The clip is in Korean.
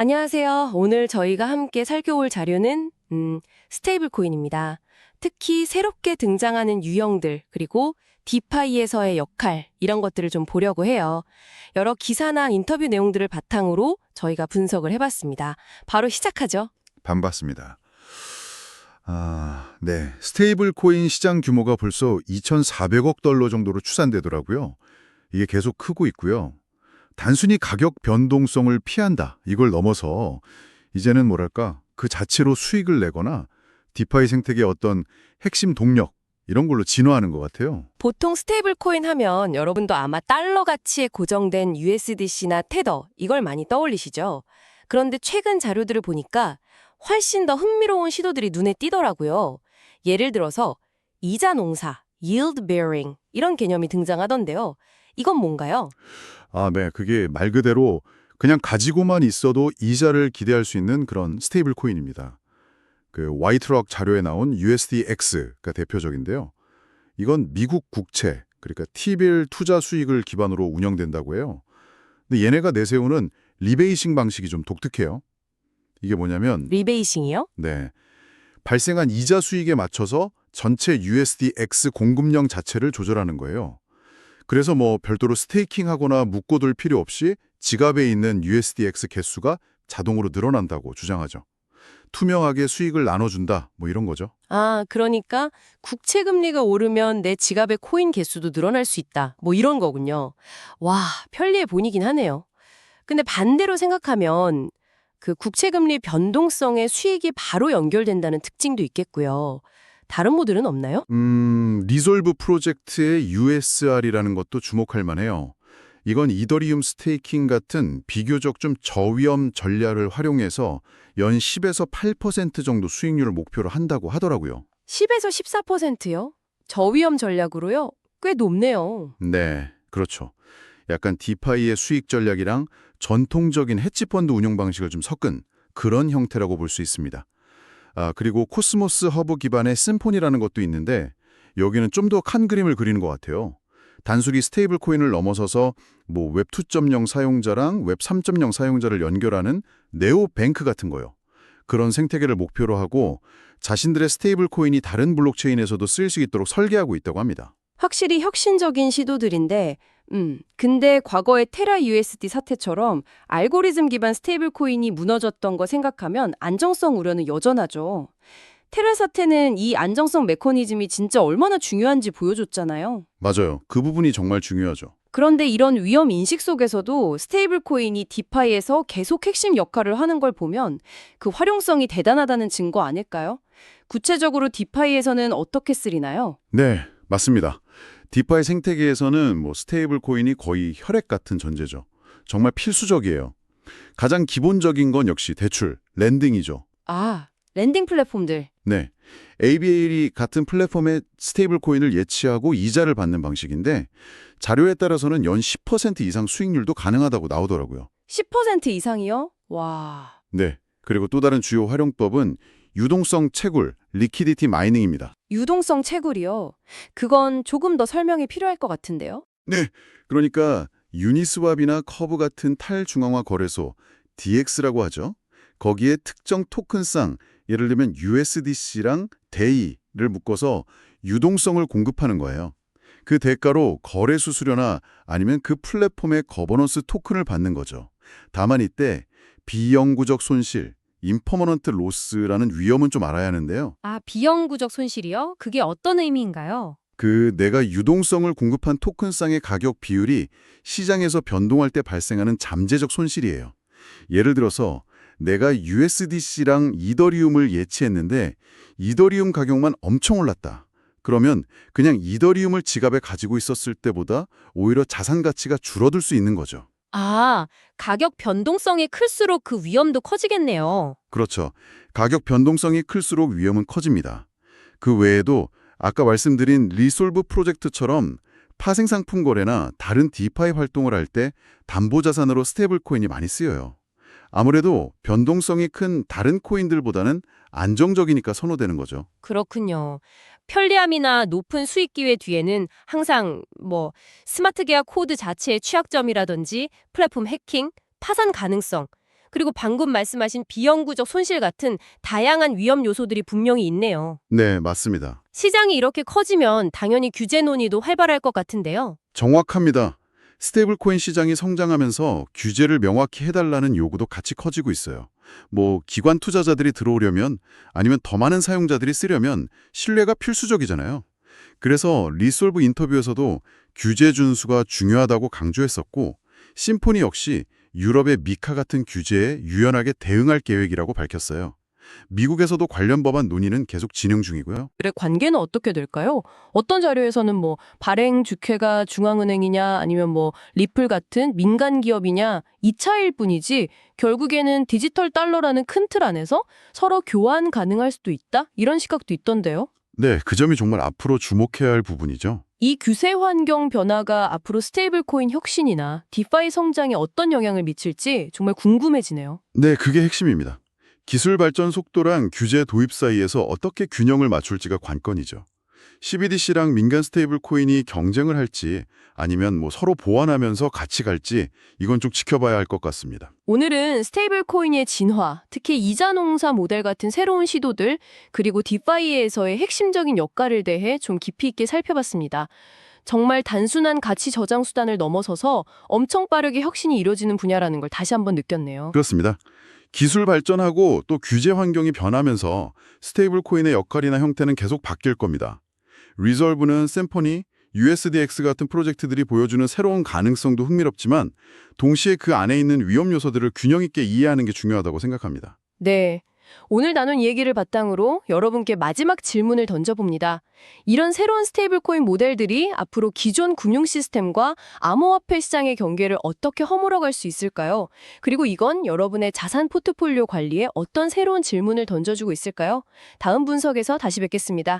안녕하세요. 오늘 저희가 함께 살펴볼 자료는 스테이블 코인입니다. 특히 새롭게 등장하는 유형들, 그리고 디파이에서의 역할, 이런 것들을 좀 보려고 해요. 여러 기사나 인터뷰 내용들을 바탕으로 저희가 분석을 해봤습니다. 바로 시작하죠. 반갑습니다. 네. 스테이블 코인 시장 규모가 벌써 2,400억 달러 정도로 추산되더라고요. 이게 계속 크고 있고요. 단순히 가격 변동성을 피한다. 이걸 넘어서 이제는 뭐랄까 그 자체로 수익을 내거나 디파이 생태계의 어떤 핵심 동력 이런 걸로 진화하는 것 같아요. 보통 스테이블 코인 하면 여러분도 아마 달러 가치에 고정된 USDC나 테더, 이걸 많이 떠올리시죠? 그런데 최근 자료들을 보니까 훨씬 더 흥미로운 시도들이 눈에 띄더라고요. 예를 들어서 이자 농사, yield bearing 이런 개념이 등장하던데요. 이건 뭔가요? 네. 그게 말 그대로 그냥 가지고만 있어도 이자를 기대할 수 있는 그런 스테이블 코인입니다. 그 화이트록 자료에 나온 USDX가 대표적인데요. 이건 미국 국채, 그러니까 T빌 투자 수익을 기반으로 운영된다고 해요. 근데 얘네가 내세우는 리베이싱 방식이 좀 독특해요. 이게 뭐냐면 리베이싱이요? 네, 발생한 이자 수익에 맞춰서 전체 USDX 공급량 자체를 조절하는 거예요. 그래서 뭐 별도로 스테이킹하거나 묶어둘 필요 없이 지갑에 있는 USDX 개수가 자동으로 늘어난다고 주장하죠. 투명하게 수익을 나눠준다, 뭐 이런 거죠. 그러니까 국채 금리가 오르면 내 지갑의 코인 개수도 늘어날 수 있다. 뭐 이런 거군요. 와, 편리해 보이긴 하네요. 근데 반대로 생각하면 그 국채 금리 변동성에 수익이 바로 연결된다는 특징도 있겠고요. 다른 모델은 없나요? 리솔브 프로젝트의 USR이라는 것도 주목할 만해요. 이건 이더리움 스테이킹 같은 비교적 좀 저위험 전략을 활용해서 연 10에서 8% 정도 수익률을 목표로 한다고 하더라고요. 10에서 14%요? 저위험 전략으로요? 꽤 높네요. 네, 그렇죠. 약간 디파이의 수익 전략이랑 전통적인 헤지펀드 운영 방식을 좀 섞은 그런 형태라고 볼 수 있습니다. 그리고 코스모스 허브 기반의 심포니라는 것도 있는데 여기는 좀 더 큰 그림을 그리는 것 같아요. 단순히 스테이블 코인을 넘어서서 뭐 웹 2.0 사용자랑 웹 3.0 사용자를 연결하는 네오 뱅크 같은 거요. 그런 생태계를 목표로 하고 자신들의 스테이블 코인이 다른 블록체인에서도 쓰일 수 있도록 설계하고 있다고 합니다. 확실히 혁신적인 시도들인데, 근데 과거의 테라 USD 사태처럼 알고리즘 기반 스테이블 코인이 무너졌던 거 생각하면 안정성 우려는 여전하죠. 테라 사태는 이 안정성 메커니즘이 진짜 얼마나 중요한지 보여줬잖아요. 맞아요. 그 부분이 정말 중요하죠. 그런데 이런 위험 인식 속에서도 스테이블 코인이 디파이에서 계속 핵심 역할을 하는 걸 보면 그 활용성이 대단하다는 증거 아닐까요? 구체적으로 디파이에서는 어떻게 쓰리나요? 네, 맞습니다. 디파이 생태계에서는 뭐 스테이블 코인이 거의 혈액 같은 존재죠. 정말 필수적이에요. 가장 기본적인 건 역시 대출, 랜딩이죠. 랜딩 플랫폼들. 네, ABL이 같은 플랫폼에 스테이블 코인을 예치하고 이자를 받는 방식인데 자료에 따라서는 연 10% 이상 수익률도 가능하다고 나오더라고요. 10% 이상이요? 와. 네, 그리고 또 다른 주요 활용법은 유동성 채굴, 리퀴디티 마이닝입니다. 유동성 채굴이요. 그건 조금 더 설명이 필요할 것 같은데요. 네, 그러니까 유니스왑이나 커브 같은 탈중앙화 거래소, DX라고 하죠. 거기에 특정 토큰상, 예를 들면 USDC랑 데이를 묶어서 유동성을 공급하는 거예요. 그 대가로 거래 수수료나 아니면 그 플랫폼의 거버넌스 토큰을 받는 거죠. 다만 이때 비영구적 손실, 임퍼머넌트 로스라는 위험은 좀 알아야 하는데요. 비영구적 손실이요? 그게 어떤 의미인가요? 내가 유동성을 공급한 토큰상의 가격 비율이 시장에서 변동할 때 발생하는 잠재적 손실이에요. 예를 들어서 내가 USDC랑 이더리움을 예치했는데 이더리움 가격만 엄청 올랐다. 그러면 그냥 이더리움을 지갑에 가지고 있었을 때보다 오히려 자산 가치가 줄어들 수 있는 거죠. 가격 변동성이 클수록 그 위험도 커지겠네요. 그렇죠. 가격 변동성이 클수록 위험은 커집니다. 그 외에도 아까 말씀드린 리솔브 프로젝트처럼 파생상품 거래나 다른 디파이 활동을 할 때 담보자산으로 스테이블 코인이 많이 쓰여요. 아무래도 변동성이 큰 다른 코인들보다는 안정적이니까 선호되는 거죠. 그렇군요. 편리함이나 높은 수익 기회 뒤에는 항상 스마트 계약 코드 자체의 취약점이라든지 플랫폼 해킹, 파산 가능성, 그리고 방금 말씀하신 비영구적 손실 같은 다양한 위험 요소들이 분명히 있네요. 네, 맞습니다. 시장이 이렇게 커지면 당연히 규제 논의도 활발할 것 같은데요. 정확합니다. 스테이블 코인 시장이 성장하면서 규제를 명확히 해달라는 요구도 같이 커지고 있어요. 뭐 기관 투자자들이 들어오려면 아니면 더 많은 사용자들이 쓰려면 신뢰가 필수적이잖아요. 그래서 리솔브 인터뷰에서도 규제 준수가 중요하다고 강조했었고 심포니 역시 유럽의 미카 같은 규제에 유연하게 대응할 계획이라고 밝혔어요. 미국에서도 관련 법안 논의는 계속 진행 중이고요. 의 관계는 어떻게 될까요? 어떤 자료에서는 뭐 발행 주체가 중앙은행이냐 아니면 뭐 리플 같은 민간 기업이냐 이 차이일 뿐이지 결국에는 디지털 달러라는 큰 틀 안에서 서로 교환 가능할 수도 있다? 이런 시각도 있던데요. 네, 그 점이 정말 앞으로 주목해야 할 부분이죠. 이 규제 환경 변화가 앞으로 스테이블 코인 혁신이나 디파이 성장에 어떤 영향을 미칠지 정말 궁금해지네요. 네, 그게 핵심입니다. 기술 발전 속도랑 규제 도입 사이에서 어떻게 균형을 맞출지가 관건이죠. CBDC랑 민간 스테이블 코인이 경쟁을 할지 아니면 뭐 서로 보완하면서 같이 갈지 이건 좀 지켜봐야 할 것 같습니다. 오늘은 스테이블 코인의 진화, 특히 이자 농사 모델 같은 새로운 시도들, 그리고 디파이에서의 핵심적인 역할을 대해 좀 깊이 있게 살펴봤습니다. 정말 단순한 가치 저장 수단을 넘어서서 엄청 빠르게 혁신이 이루어지는 분야라는 걸 다시 한번 느꼈네요. 그렇습니다. 기술 발전하고 또 규제 환경이 변하면서 스테이블 코인의 역할이나 형태는 계속 바뀔 겁니다. 리졸브는 심포니, USDX 같은 프로젝트들이 보여주는 새로운 가능성도 흥미롭지만 동시에 그 안에 있는 위험 요소들을 균형 있게 이해하는 게 중요하다고 생각합니다. 네. 오늘 나눈 얘기를 바탕으로 여러분께 마지막 질문을 던져봅니다. 이런 새로운 스테이블 코인 모델들이 앞으로 기존 금융 시스템과 암호화폐 시장의 경계를 어떻게 허물어갈 수 있을까요? 그리고 이건 여러분의 자산 포트폴리오 관리에 어떤 새로운 질문을 던져주고 있을까요? 다음 분석에서 다시 뵙겠습니다.